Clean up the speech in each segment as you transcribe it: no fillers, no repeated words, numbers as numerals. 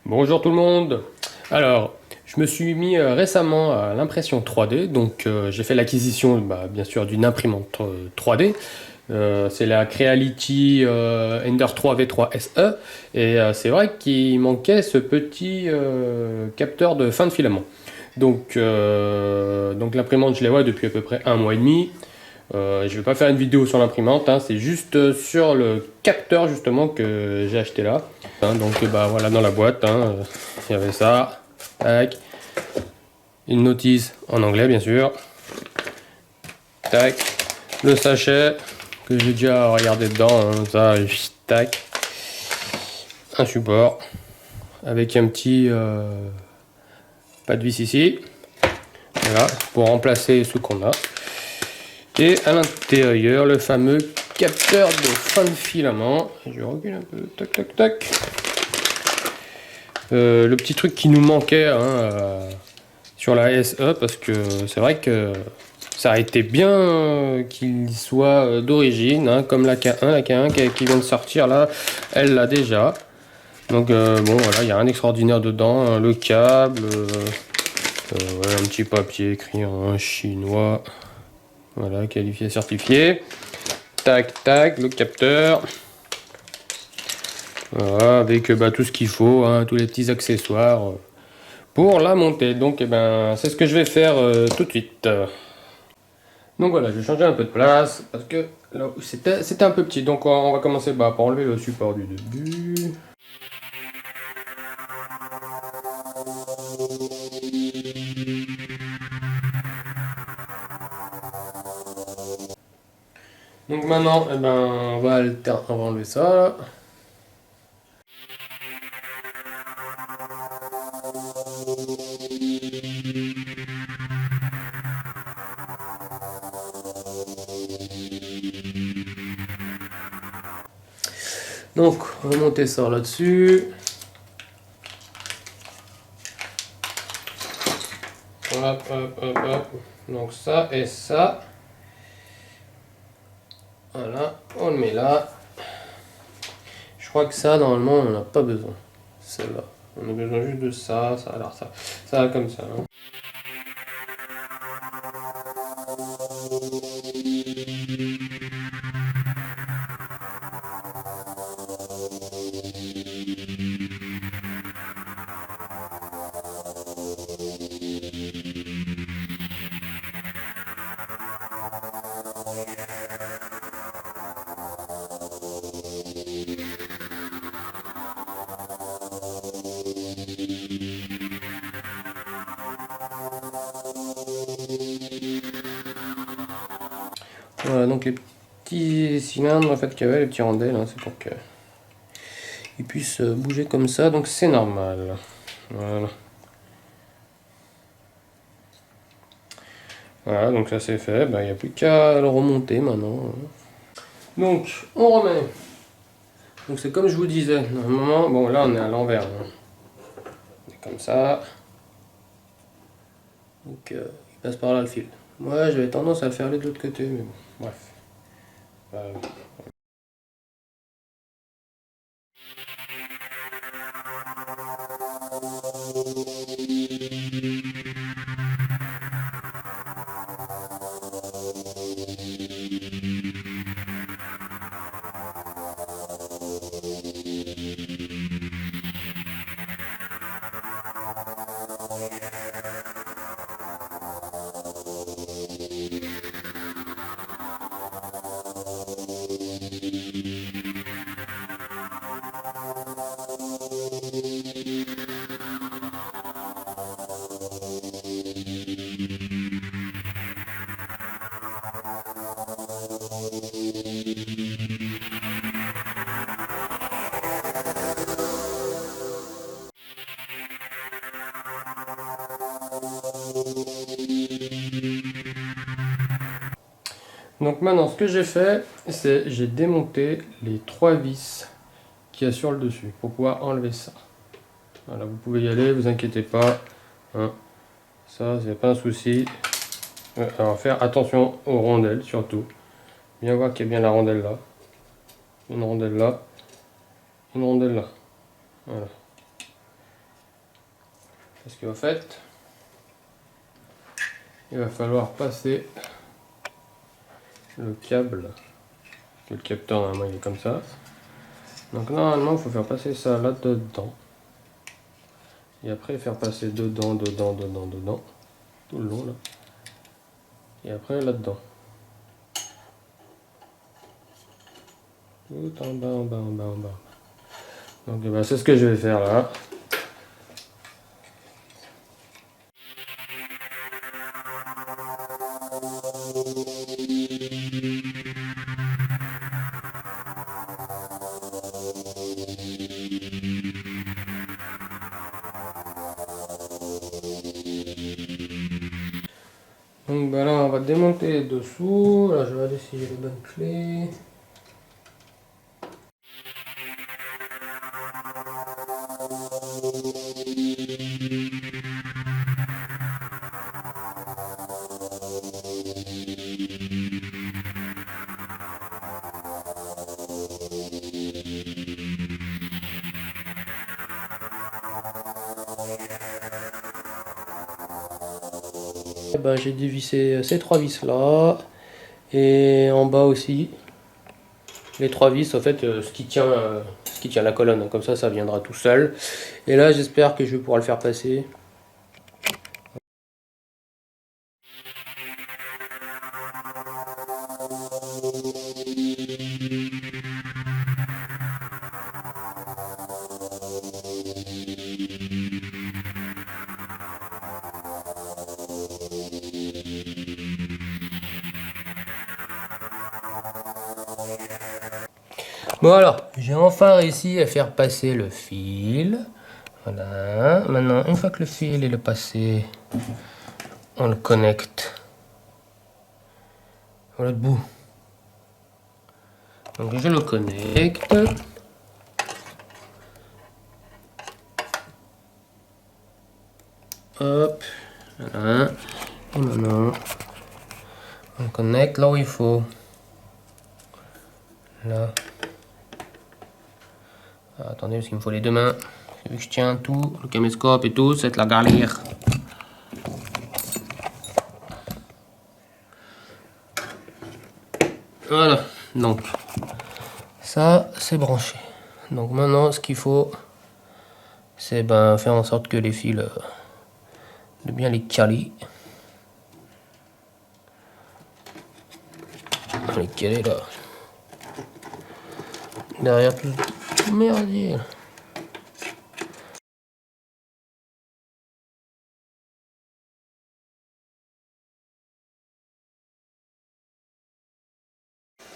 Bonjour tout le monde. Alors, je me suis mis récemment à l'impression 3D, donc j'ai fait l'acquisition bien sûr d'une imprimante 3D. C'est la Creality Ender 3 V3 SE et c'est vrai qu'il manquait ce petit capteur de fin de filament. Donc l'imprimante je la vois depuis à peu près un mois et demi. Je vais pas faire une vidéo sur l'imprimante, hein, c'est juste sur le capteur justement que j'ai acheté là. Donc voilà dans la boîte, hein, il y avait ça, tac, une notice en anglais bien sûr, tac, le sachet que j'ai déjà regardé dedans, hein, ça, tac, un support avec un petit pas de vis ici, voilà, pour remplacer ce qu'on a. Et à l'intérieur, le fameux capteur de fin de filament. Je recule un peu, tac tac tac. Le petit truc qui nous manquait hein, sur la SE, parce que c'est vrai que ça a été bien qu'il soit d'origine, hein, comme la K1 qui vient de sortir là, elle l'a déjà. Donc bon voilà, il y a rien d'extraordinaire dedans, hein, le câble, voilà, un petit papier écrit en chinois, voilà, qualifié, certifié. Tac tac, le capteur. Voilà, avec tout ce qu'il faut, hein, tous les petits accessoires pour la monter. Donc c'est ce que je vais faire tout de suite. Donc voilà, je vais changer un peu de place parce que là où c'était un peu petit. Donc on va commencer par enlever le support du début. Donc maintenant, on va enlever ça là. Donc on va monter ça là-dessus. Hop, hop, hop, hop. Donc ça et ça. Voilà, on le met là. Je crois que ça, normalement, on n'en a pas besoin. Celle-là. On a besoin juste de ça, ça, alors ça comme ça. Hein. Voilà, donc les petits cylindres en fait qu'il y avait, les petits rondelles, hein, c'est pour qu'ils puissent bouger comme ça, donc c'est normal. Voilà. Voilà, donc ça c'est fait, il n'y a plus qu'à le remonter maintenant. Hein. Donc, on remet. Donc c'est comme je vous disais, normalement, bon là on est à l'envers. Hein. On est comme ça. Donc il passe par là le fil. Moi j'avais tendance à le faire aller de l'autre côté, mais bon, bref. Euh, Donc maintenant, ce que j'ai fait, c'est j'ai démonté les trois vis qu'il y a sur le dessus pour pouvoir enlever ça. Voilà, vous pouvez y aller, vous inquiétez pas. Hein. Ça, c'est pas un souci. Alors faire attention aux rondelles surtout. Bien voir qu'il y a bien la rondelle là. Une rondelle là. Une rondelle là. Voilà. Parce qu'en fait, il va falloir passer le câble. Le capteur normalement il est comme ça. Donc normalement il faut faire passer ça là-dedans. Et après faire passer dedans, tout le long là. Et après là-dedans. Tout en bas, en bas, en bas, en bas. Donc bah, c'est ce que je vais faire là. Donc bah là on va démonter dessous. Là je vais aller si j'ai les bonnes clés. Ben, j'ai dévissé ces 3 vis là et en bas aussi les 3 vis en fait ce qui tient la colonne, comme ça viendra tout seul. Et là j'espère que je vais pouvoir le faire passer. Bon alors, j'ai enfin réussi à faire passer le fil. Voilà. Maintenant, une fois que le fil est passé, on le connecte. Voilà le bout. Donc je le connecte. Hop. Voilà. Et maintenant, on le connecte là où il faut. Là. Ah, attendez, parce qu'il me faut les deux mains. Vu que je tiens tout, le caméscope et tout, c'est la galère. Voilà, donc ça c'est branché. Donc maintenant ce qu'il faut, c'est ben, faire en sorte que les fils, de bien les caler. On les caler là. Derrière tout ce merdier.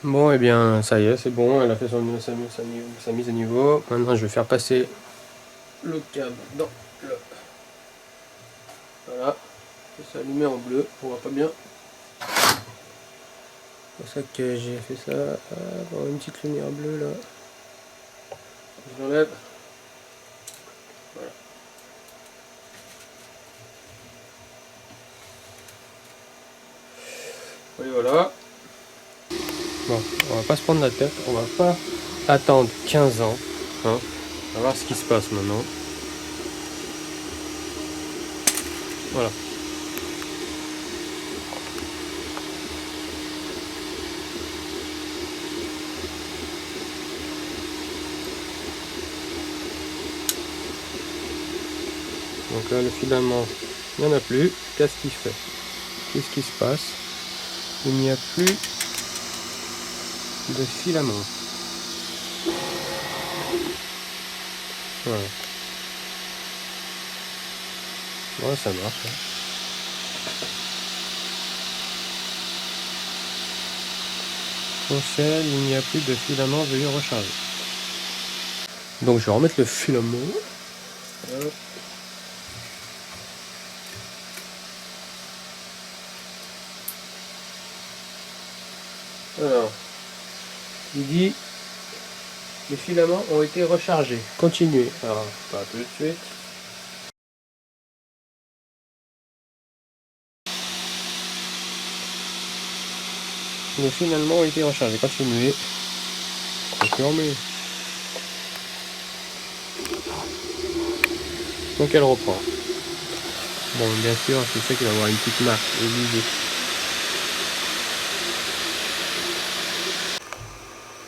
Bon, et bien ça y est, c'est bon, elle a fait sa mise à niveau. Maintenant je vais faire passer le câble dans le... Voilà, c'est allumé en bleu, on voit pas bien. C'est pour ça que j'ai fait ça, avoir une petite lumière bleue là. Je l'enlève. Voilà. Oui, voilà. Bon, on va pas se prendre la tête, on va pas attendre 15 ans. Hein. On va voir ce qui se passe maintenant. Voilà. Donc là, le filament, il n'y en a plus. Qu'est-ce qu'il fait? Qu'est-ce qui se passe? Il n'y a plus de filament. Voilà. Bon, ça marche. Hein. Conseil, il n'y a plus de filament, veuillez recharger. Donc je vais remettre le filament. Hop. Alors, il dit les filaments ont été rechargés. Continuez. Alors, pas tout de suite. Les filaments ont été rechargés. Continuez. Confirmez. Donc elle reprend. Bon, bien sûr, je sais qu'il va y avoir une petite marque, obligé.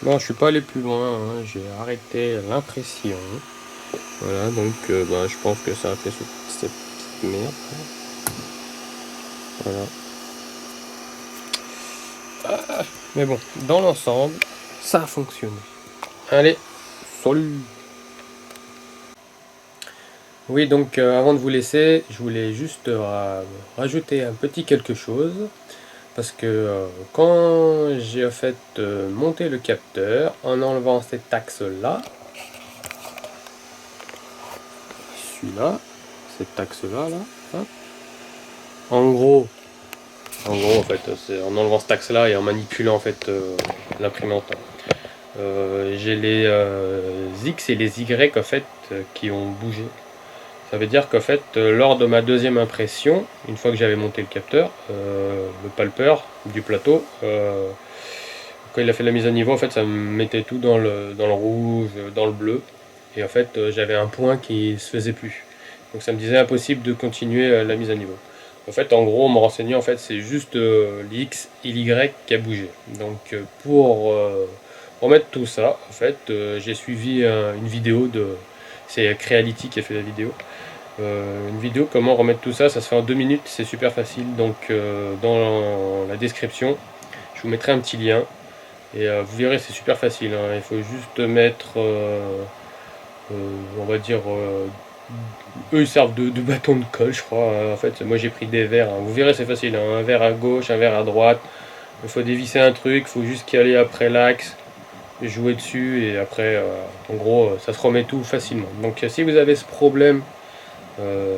Bon, je suis pas allé plus loin, hein. J'ai arrêté l'impression. Voilà, donc bah, je pense que ça a fait cette petite merde. Voilà. Ah, mais bon, dans l'ensemble, ça a fonctionné. Allez, salut! Oui, donc avant de vous laisser, je voulais juste rajouter un petit quelque chose. Parce que quand j'ai en fait monté le capteur, en enlevant cet axe-là, celui-là, cet axe-là, là, hop, en gros, en fait, c'est en enlevant cet axe-là et en manipulant en fait l'imprimante, j'ai les X et les Y en fait qui ont bougé. Ça veut dire qu'en fait, lors de ma deuxième impression, une fois que j'avais monté le capteur, le palper du plateau, quand il a fait la mise à niveau, en fait, ça me mettait tout dans le rouge, dans le bleu. Et en fait, j'avais un point qui se faisait plus. Donc ça me disait impossible de continuer la mise à niveau. En fait, en gros, on m'a renseigné, en fait, c'est juste l'X et l'Y qui a bougé. Donc pour remettre tout ça, en fait, j'ai suivi une vidéo de... C'est Creality qui a fait la vidéo. Une vidéo comment remettre tout ça, ça se fait en 2 minutes, c'est super facile. Donc dans la description, je vous mettrai un petit lien. Et vous verrez, c'est super facile, hein. Il faut juste mettre, on va dire, eux ils servent de bâton de colle, je crois. En fait, moi j'ai pris des verres, hein. Vous verrez, c'est facile, hein. Un verre à gauche, un verre à droite. Il faut dévisser un truc, il faut juste caler après l'axe, jouer dessus, et après, en gros, ça se remet tout facilement. Donc si vous avez ce problème euh,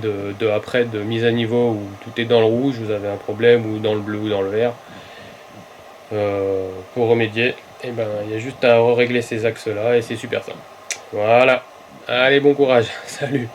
de mise à niveau où tout est dans le rouge, vous avez un problème, ou dans le bleu ou dans le vert, pour remédier, et ben il y a juste à régler ces axes là et c'est super simple. Voilà, allez, bon courage, salut.